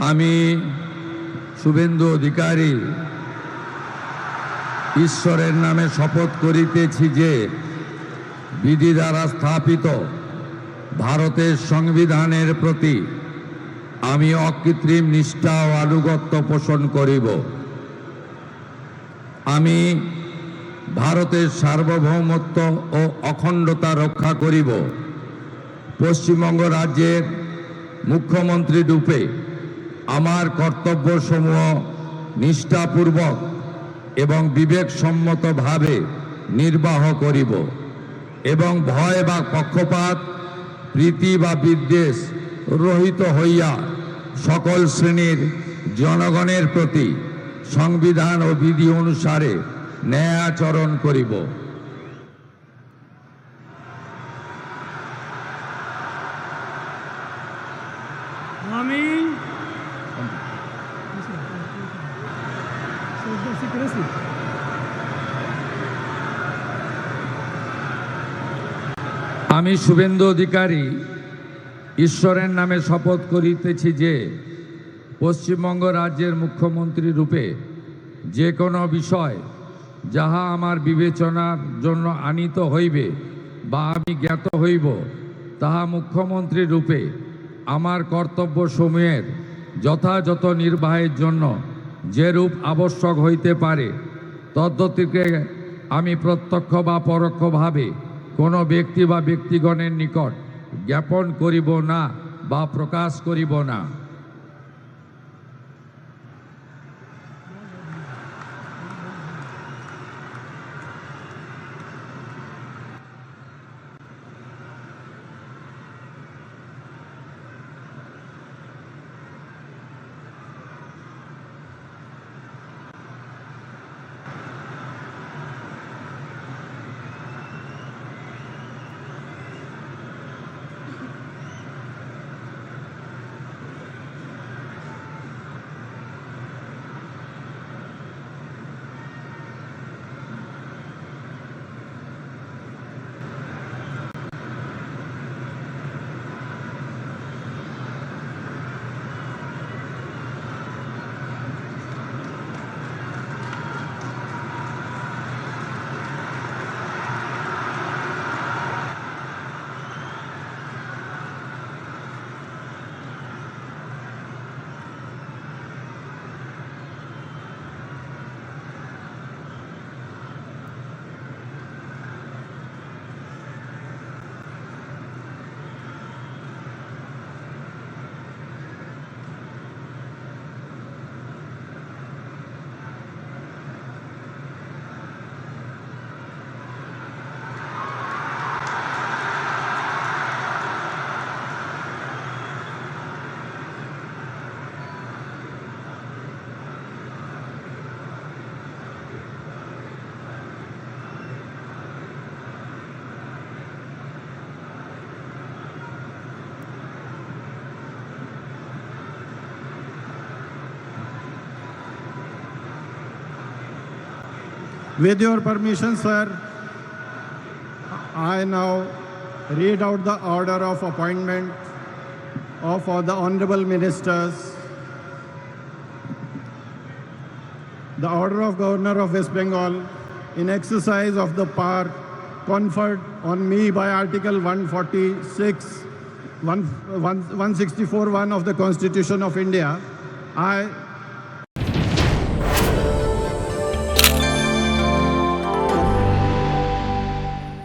আমি শুভেন্দু অধিকারী ঈশ্বরের নামে শপথ করিতেছি যে বিধি দ্বারা স্থাপিত ভারতের সংবিধানের প্রতি আমি অকৃত্রিম নিষ্ঠা ও আনুগত্য পোষণ করিব। আমি ভারতের সার্বভৌমত্ব ও অখণ্ডতা রক্ষা করিব। পশ্চিমবঙ্গ রাজ্যের মুখ্যমন্ত্রী রূপে আমার কর্তব্যসমূহ নিষ্ঠাপূর্বক এবং বিবেকসম্মতভাবে নির্বাহ করিব এবং ভয় বা পক্ষপাত, প্রীতি বা বিদ্বেষ রহিত হইয়া সকল শ্রেণীর জনগণের প্রতি সংবিধান ও বিধি অনুসারে ন্যায় আচরণ করিব। আমি শুভেন্দু অধিকারী ঈশ্বরের নামে শপথ করিতেছি যে পশ্চিমবঙ্গ রাজ্যের মুখ্যমন্ত্রী রূপে যে কোনো বিষয় যাহা আমার বিবেচনার জন্য আনীত হইবে বা আমি জ্ঞাত হইব, তাহা মুখ্যমন্ত্রী রূপে আমার কর্তব্যসমূহের যথাযথ নির্বাহের জন্য যেরূপ আবশ্যক হইতে পারে তদ্গতিকে আমি প্রত্যক্ষ বা পরোক্ষভাবে কোনো ব্যক্তি বা ব্যক্তিগণের নিকট জ্ঞাপন করিব না বা প্রকাশ করিব না। With your permission, sir, I now read out the order of appointment of all the honorable ministers. The order of Governor of West Bengal in exercise of the power conferred on me by Article 146, 164(1) of the Constitution of India, I